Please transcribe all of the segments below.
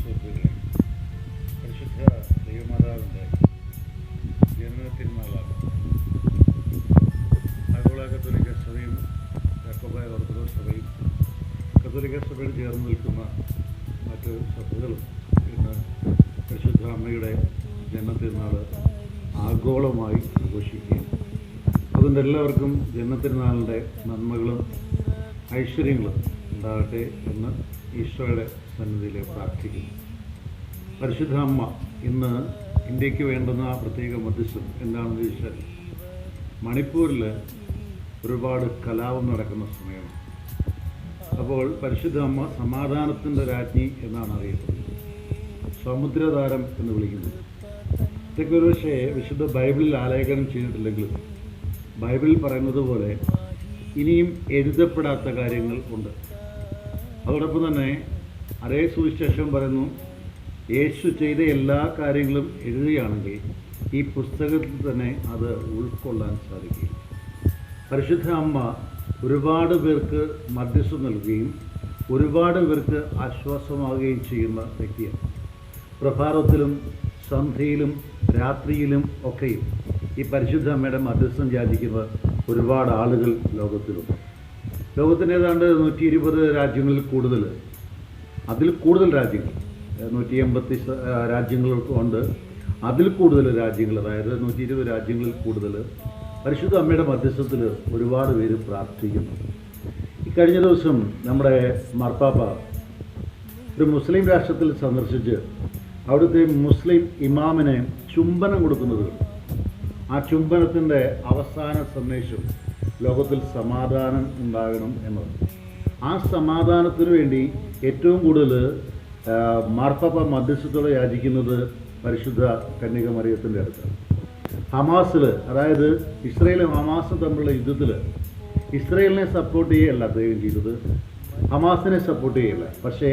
സുഹൃത്തുക്കളെ, പരിശുദ്ധ ദൈവമാതാവിൻ്റെ ജനനത്തിരുന്നാളാണ്. ആഗോള കത്തോലിക്ക സഭയും യാക്കോബായ ഓർത്തഡോക്സ് സഭയും കത്തോലിക്ക സഭയിൽ ചേർന്ന് നിൽക്കുന്ന മറ്റ് സഭകളും ഇന്ന് പരിശുദ്ധ അമ്മയുടെ ജനനത്തിരുന്നാൾ ആഗോളമായി ആഘോഷിക്കുകയും അതുകൊണ്ട് എല്ലാവർക്കും ജനനത്തിരുന്നാളിൻ്റെ നന്മകളും ഐശ്വര്യങ്ങളും ഉണ്ടാകട്ടെ എന്ന് ഈശോയുടെ സന്നിധിയിൽ പ്രാർത്ഥിക്കുന്നു. പരിശുദ്ധ അമ്മ ഇന്ന് ഇന്ത്യക്ക് വേണ്ടുന്ന പ്രത്യേക മധ്യസ്ഥം എന്താണെന്ന് ചോദിച്ചാൽ, മണിപ്പൂരിൽ ഒരുപാട് കലാപം നടക്കുന്ന സമയമാണ്. അപ്പോൾ പരിശുദ്ധ അമ്മ സമാധാനത്തിൻ്റെ രാജ്ഞി എന്നാണ് അറിയപ്പെടുന്നത്, സമുദ്രതാരം എന്ന് വിളിക്കുന്നത്. ഇതൊക്കെ ഒരു പക്ഷേ വിശുദ്ധ ബൈബിളിൽ ആലേഖനം ചെയ്തിട്ടില്ലെങ്കിലും ബൈബിളിൽ പറയുന്നത് പോലെ ഇനിയും എഴുതപ്പെടാത്ത കാര്യങ്ങൾ ഉണ്ട്. അതോടൊപ്പം തന്നെ അതേ സുവിശേഷം പറയുന്നു, യേശു ചെയ്ത എല്ലാ കാര്യങ്ങളും എഴുതുകയാണെങ്കിൽ ഈ പുസ്തകത്തിൽ തന്നെ അത് ഉൾക്കൊള്ളാൻ സാധിക്കും. പരിശുദ്ധ അമ്മ ഒരുപാട് പേർക്ക് മധ്യസ്ഥം നൽകുകയും ഒരുപാട് പേർക്ക് ആശ്വാസമാവുകയും ചെയ്യുന്ന വ്യക്തിയാണ്. പ്രഭാതത്തിലും സന്ധ്യയിലും രാത്രിയിലും ഒക്കെയും ഈ പരിശുദ്ധ അമ്മയുടെ മധ്യസ്ഥം യാചിക്കുന്ന ഒരുപാട് ആളുകൾ ലോകത്തിലുണ്ട്. ലോകത്തിൻ്റെ ഏതാണ്ട് 120 രാജ്യങ്ങളിൽ കൂടുതൽ, അതിൽ കൂടുതൽ രാജ്യങ്ങൾ, 180 രാജ്യങ്ങൾ ഉണ്ട്. അതിൽ കൂടുതൽ രാജ്യങ്ങൾ, അതായത് 120 രാജ്യങ്ങളിൽ കൂടുതൽ പരിശുദ്ധ അമ്മയുടെ മധ്യസ്ഥത്തിൽ ഒരുപാട് പേര് പ്രാർത്ഥിക്കുന്നു. ഈ കഴിഞ്ഞ ദിവസം നമ്മുടെ മാർപ്പാപ്പ ഒരു മുസ്ലിം രാഷ്ട്രത്തിൽ സന്ദർശിച്ച് അവിടുത്തെ മുസ്ലിം ഇമാമിനെ ചുംബനം കൊടുക്കുന്നത്, ആ ചുംബനത്തിൻ്റെ അവസാന സന്ദേശം ലോകത്തിൽ സമാധാനം ഉണ്ടാകണം എന്നത്. ആ സമാധാനത്തിന് വേണ്ടി ഏറ്റവും കൂടുതൽ മാർപ്പാപ്പ മധ്യസ്ഥത്തോടെ യാചിക്കുന്നത് പരിശുദ്ധ കന്യക മറിയത്തിൻ്റെ അടുത്താണ്. ഹമാസിൽ, അതായത് ഇസ്രയേലും ഹമാസും തമ്മിലുള്ള യുദ്ധത്തിൽ ഇസ്രയേലിനെ സപ്പോർട്ട് ചെയ്യുകയല്ല അദ്ദേഹം ചെയ്തത്, ഹമാസിനെ സപ്പോർട്ട് ചെയ്യുകയല്ല, പക്ഷേ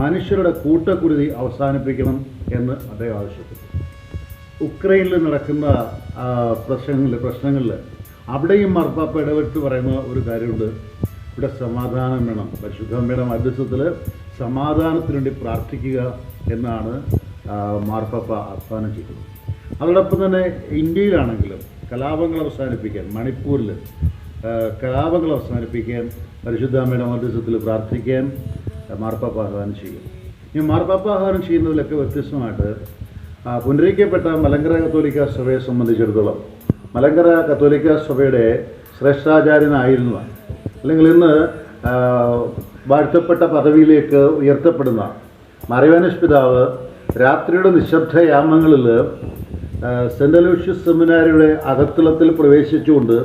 മനുഷ്യരുടെ കൂട്ടക്കുരുതി അവസാനിപ്പിക്കണം എന്ന് അദ്ദേഹം ആവശ്യപ്പെട്ടു. ഉക്രൈനിൽ നടക്കുന്ന പ്രശ്നങ്ങളിൽ അവിടെയും മാർപ്പാപ്പ ഇടപെട്ട് പറയുന്ന ഒരു കാര്യമുണ്ട്, ഇവിടെ സമാധാനം വേണം, പരിശുദ്ധ അമ്മയുടെ മധ്യസ്ഥത്തിൽ സമാധാനത്തിന് വേണ്ടി പ്രാർത്ഥിക്കുക എന്നാണ് മാർപ്പാപ്പ ആഹ്വാനം ചെയ്തത്. അതോടൊപ്പം തന്നെ ഇന്ത്യയിലാണെങ്കിലും കലാപങ്ങൾ അവസാനിപ്പിക്കാൻ, മണിപ്പൂരിൽ കലാപങ്ങൾ അവസാനിപ്പിക്കാൻ പരിശുദ്ധ അമ്മയുടെ മധ്യസ്ഥത്തിൽ പ്രാർത്ഥിക്കാൻ മാർപ്പാപ്പ ആഹ്വാനം ചെയ്യും. ഈ മാർപ്പാപ്പ ആഹ്വാനം ചെയ്യുന്നതിലൊക്കെ വ്യത്യസ്തമായിട്ട് പുനരുദ്ധരിക്കപ്പെട്ട മലങ്കര കത്തോലിക്ക സഭയെ സംബന്ധിച്ചിടത്തോളം, മലങ്കര കത്തോലിക്ക സഭയുടെ ശ്രേഷ്ഠാചാര്യനായിരുന്ന, അല്ലെങ്കിൽ ഇന്ന് വാഴ്ത്തപ്പെട്ട പദവിയിലേക്ക് ഉയർത്തപ്പെടുന്ന മറിയോനസ് പിതാവ് രാത്രിയുടെ നിശബ്ദയാമങ്ങളിൽ സെൻ്റ് അലോഷ്യസ് സെമിനാരിയുടെ അകത്തളത്തിൽ പ്രവേശിച്ചുകൊണ്ട്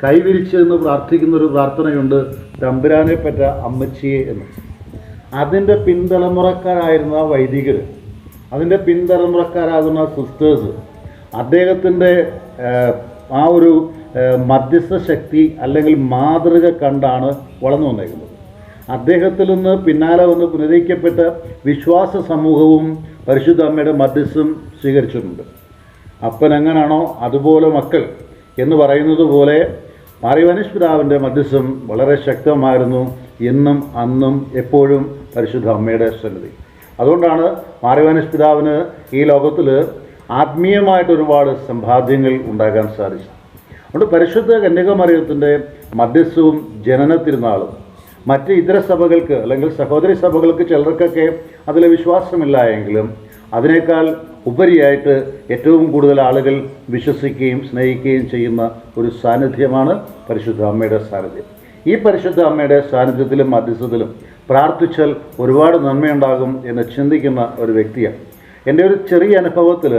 കൈവിരിച്ച് എന്ന് പ്രാർത്ഥിക്കുന്നൊരു പ്രാർത്ഥനയുണ്ട്, തമ്പുരാനെ പറ്റ അമ്മച്ചിയെ എന്ന്. അതിൻ്റെ പിൻതലമുറക്കാരായിരുന്ന വൈദികർ, അതിൻ്റെ പിൻതലമുറക്കാരാകുന്ന സിസ്റ്റേഴ്സ് അദ്ദേഹത്തിൻ്റെ ആ ഒരു മധ്യസ്ഥ ശക്തി അല്ലെങ്കിൽ മാതൃക കണ്ടാണ് വളർന്നു വന്നേക്കുന്നത്. അദ്ദേഹത്തിൽ നിന്ന് പിന്നാലെ വന്ന് പുനരുദ്ധരിക്കപ്പെട്ട വിശ്വാസ സമൂഹവും പരിശുദ്ധ അമ്മയുടെ മധ്യസ്ഥം സ്വീകരിച്ചിട്ടുണ്ട്. അപ്പൻ എങ്ങനാണോ അതുപോലെ മക്കൾ എന്ന് പറയുന്നത് പോലെ മറിയോനസ് പിതാവിൻ്റെ മധ്യസ്ഥം വളരെ ശക്തമായിരുന്നു, എന്നും അന്നും എപ്പോഴും പരിശുദ്ധ അമ്മയുടെ സന്നിധി. അതുകൊണ്ടാണ് മറിയോനസ് പിതാവിന് ഈ ലോകത്തിൽ ആത്മീയമായിട്ട് ഒരുപാട് സമ്പാദ്യങ്ങൾ ഉണ്ടാകാൻ സാധിച്ചു. അതുകൊണ്ട് പരിശുദ്ധ കന്യക മറിയത്തിൻ്റെ മധ്യസ്ഥവും ജനന തിരുനാളും മറ്റ് ഇതര സഭകൾക്ക് അല്ലെങ്കിൽ സഹോദരി സഭകൾക്ക് ചിലർക്കൊക്കെ അതിൽ വിശ്വാസമില്ല എങ്കിലും അതിനേക്കാൾ ഉപരിയായിട്ട് ഏറ്റവും കൂടുതൽ ആളുകൾ വിശ്വസിക്കുകയും സ്നേഹിക്കുകയും ചെയ്യുന്ന ഒരു സാന്നിധ്യമാണ് പരിശുദ്ധ അമ്മയുടെ സാന്നിധ്യം. ഈ പരിശുദ്ധ അമ്മയുടെ സാന്നിധ്യത്തിലും മധ്യസ്ഥത്തിലും പ്രാർത്ഥിച്ചാൽ ഒരുപാട് നന്മയുണ്ടാകും എന്ന് ചിന്തിക്കുന്ന ഒരു വ്യക്തിയാണ്. എൻ്റെ ഒരു ചെറിയ അനുഭവത്തിൽ,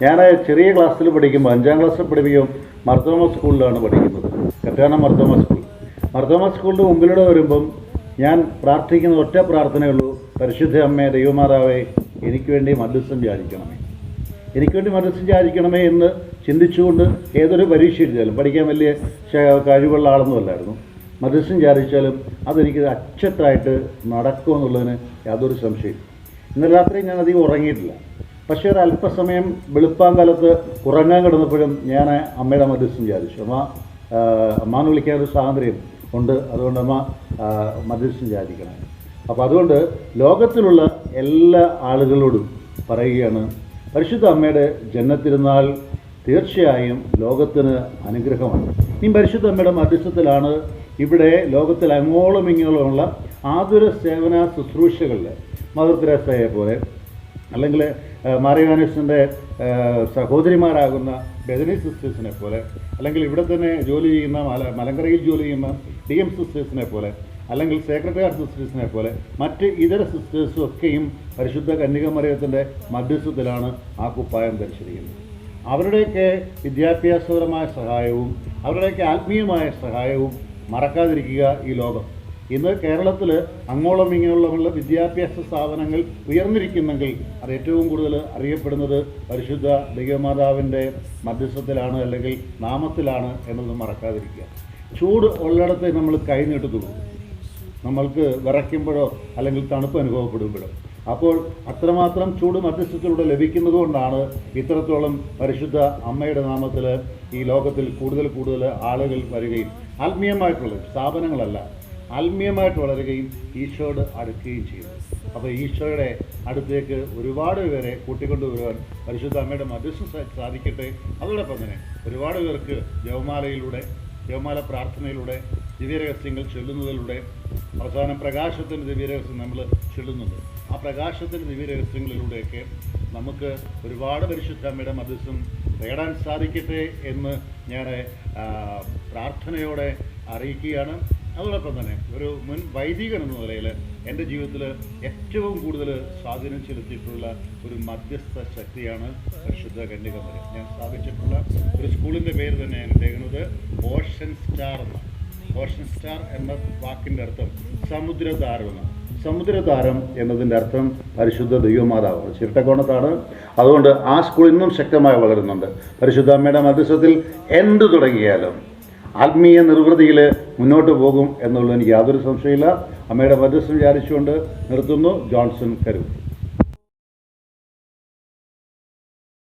ഞാൻ ചെറിയ ക്ലാസ്സിൽ പഠിക്കുമ്പോൾ, 5ാം ക്ലാസ്സിൽ പഠിപ്പിക്കും, മർത്തോമ സ്കൂളിലാണ് പഠിക്കുന്നത്, കറ്റാനം മർത്തോമ സ്കൂൾ. മർത്തോമ സ്കൂളിൻ്റെ മുമ്പിലൂടെ വരുമ്പം ഞാൻ പ്രാർത്ഥിക്കുന്ന ഒറ്റ പ്രാർത്ഥനയുള്ളൂ, പരിശുദ്ധ അമ്മേ ദൈവമാതാവേ എനിക്ക് വേണ്ടി മധ്യസ്ഥം യാചിക്കണമേ, എനിക്ക് വേണ്ടി മധ്യസ്ഥം യാചിക്കണമേ എന്ന് ചിന്തിച്ചുകൊണ്ട് ഏതൊരു പരീക്ഷ എഴുതിയാലും, പഠിക്കാൻ വലിയ കഴിവുള്ള ആളൊന്നുമല്ലായിരുന്നു, മധ്യസ്ഥം യാചിച്ചാലും അതെനിക്ക് അച്ചട്ടായിട്ട് നടക്കുമെന്നുള്ളതിന് യാതൊരു സംശയം. ഇന്നലെ രാത്രി ഞാൻ അധികം ഉറങ്ങിയിട്ടില്ല, പക്ഷേ ഒരു അല്പസമയം വെളുപ്പാങ്കാലത്ത് ഉറങ്ങാൻ കിടന്നപ്പോഴും ഞാൻ അമ്മയുടെ മധ്യസ്ഥം വിചാരിച്ചു. അമ്മ എന്ന് വിളിക്കാനൊരു സ്വാതന്ത്ര്യം ഉണ്ട്, അതുകൊണ്ട് അമ്മ മധ്യസ്ഥം വിചാരിക്കണം. അപ്പോൾ അതുകൊണ്ട് ലോകത്തിലുള്ള എല്ലാ ആളുകളോടും പറയുകയാണ്, പരിശുദ്ധ അമ്മയുടെ ജന്മത്തിരുന്നാൾ തീർച്ചയായും ലോകത്തിന് അനുഗ്രഹമാണ്. ഈ പരിശുദ്ധ അമ്മയുടെ മധ്യസ്ഥത്തിലാണ് ഇവിടെ ലോകത്തിൽ അങ്ങോളം ഇങ്ങോളമുള്ള ആതുര സേവന ശുശ്രൂഷകളിൽ മദർ തെരേസയെ പോലെ, അല്ലെങ്കിൽ മാറിവാനസിൻ്റെ സഹോദരിമാരാകുന്ന ബെഥനി സിസ്റ്റേഴ്സിനെ പോലെ, അല്ലെങ്കിൽ ഇവിടെ തന്നെ ജോലി ചെയ്യുന്ന മലങ്കരയിൽ ജോലി ചെയ്യുന്ന DM സിസ്റ്റേഴ്സിനെ പോലെ, അല്ലെങ്കിൽ സെക്രട്ടറി ആർട്ട് സിസ്റ്റേഴ്സിനെ പോലെ മറ്റ് ഇതര സിസ്റ്റേഴ്സും ഒക്കെയും പരിശുദ്ധ കന്യകാമറിയത്തിൻ്റെ മധ്യസ്ഥത്തിലാണ് ആ കുപ്പായം ധരിച്ചിരിക്കുന്നത്. അവരുടെയൊക്കെ വിദ്യാഭ്യാസപരമായ സഹായവും അവരുടെയൊക്കെ ആത്മീയമായ സഹായവും മറക്കാതിരിക്കുക ഈ ലോകം. ഇന്ന് കേരളത്തിൽ അങ്ങോളം ഇങ്ങോളമുള്ള വിദ്യാഭ്യാസ സ്ഥാപനങ്ങൾ ഉയർന്നിരിക്കുന്നെങ്കിൽ അത് ഏറ്റവും കൂടുതൽ അറിയപ്പെടുന്നത് പരിശുദ്ധ ദൈവമാതാവിൻ്റെ മധ്യസ്ഥത്തിലാണ്, അല്ലെങ്കിൽ നാമത്തിലാണ് എന്നത് മറക്കാതിരിക്കുക. ചൂട് ഉള്ളിടത്ത് നമ്മൾ കൈ നീട്ടത്തുള്ളൂ, നമ്മൾക്ക് വിറയ്ക്കുമ്പോഴോ അല്ലെങ്കിൽ തണുപ്പ് അനുഭവപ്പെടുമ്പോഴോ. അപ്പോൾ അത്രമാത്രം ചൂട് മധ്യസ്ഥത്തിലൂടെ ലഭിക്കുന്നത് കൊണ്ടാണ് ഇത്രത്തോളം പരിശുദ്ധ അമ്മയുടെ നാമത്തിൽ ഈ ലോകത്തിൽ കൂടുതൽ കൂടുതൽ ആളുകൾ വരികയും ആത്മീയമായിട്ടുള്ള സ്ഥാപനങ്ങളല്ല, ആത്മീയമായിട്ട് വളരുകയും ഈശോയോട് അടുക്കുകയും ചെയ്തു. അപ്പോൾ ഈശോയുടെ അടുത്തേക്ക് ഒരുപാട് പേരെ കൂട്ടിക്കൊണ്ടുവരുവാൻ പരിശുദ്ധ അമ്മയുടെ മധ്യസ്ഥം സാധിക്കട്ടെ. അതോടൊപ്പം തന്നെ ഒരുപാട് പേർക്ക് ജപമാല പ്രാർത്ഥനയിലൂടെ ദിവ്യരഹസ്യങ്ങൾ ചൊല്ലുന്നതിലൂടെ, അവസാനം പ്രകാശത്തിൻ്റെ ദിവ്യരഹസ്യം നമ്മൾ ചൊല്ലുന്നുണ്ട്. ആ പ്രകാശത്തിൻ്റെ ദിവ്യരഹസ്യങ്ങളിലൂടെയൊക്കെ നമുക്ക് ഒരുപാട് പരിശുദ്ധ അമ്മയുടെ മധ്യസ്ഥം നേടാൻ സാധിക്കട്ടെ എന്ന് ഞാൻ പ്രാർത്ഥനയോടെ അറിയിക്കുകയാണ്. അതോടൊപ്പം തന്നെ ഒരു മുൻ വൈദികൻ എന്ന നിലയിൽ എൻ്റെ ജീവിതത്തിൽ ഏറ്റവും കൂടുതൽ സ്വാധീനം ചെലുത്തിയിട്ടുള്ള ഒരു മധ്യസ്ഥ ശക്തിയാണ് പരിശുദ്ധ കന്യകാമറിയം. ഞാൻ സ്ഥാപിച്ചിട്ടുള്ള ഒരു സ്കൂളിൻ്റെ പേര് തന്നെ ഞാൻ ഇട്ടേക്കുന്നത് ഓഷൻ സ്റ്റാർ എന്ന. ഓഷൻ സ്റ്റാർ എന്ന വാക്കിൻ്റെ അർത്ഥം സമുദ്രതാരം എന്നാണ്. സമുദ്രതാരം എന്നതിൻ്റെ അർത്ഥം പരിശുദ്ധ ദൈവമാതാവ്. ചിരട്ടക്കോണത്താണ്. അതുകൊണ്ട് ആ സ്കൂൾ ഇന്നും ശക്തമായി വളരുന്നുണ്ട്. പരിശുദ്ധ അമ്മയുടെ മധ്യസ്ഥത്തിൽ എന്ത് തുടങ്ങിയാലും ആത്മീയ നിർവൃതിയിൽ മുന്നോട്ട് പോകും എന്നുള്ളത് എനിക്ക് യാതൊരു സംശയമില്ല. അമ്മയുടെ മധ്യസ്ഥം വിചാരിച്ചുകൊണ്ട് നിർത്തുന്നു. ജോൺസൺ കരൂർ.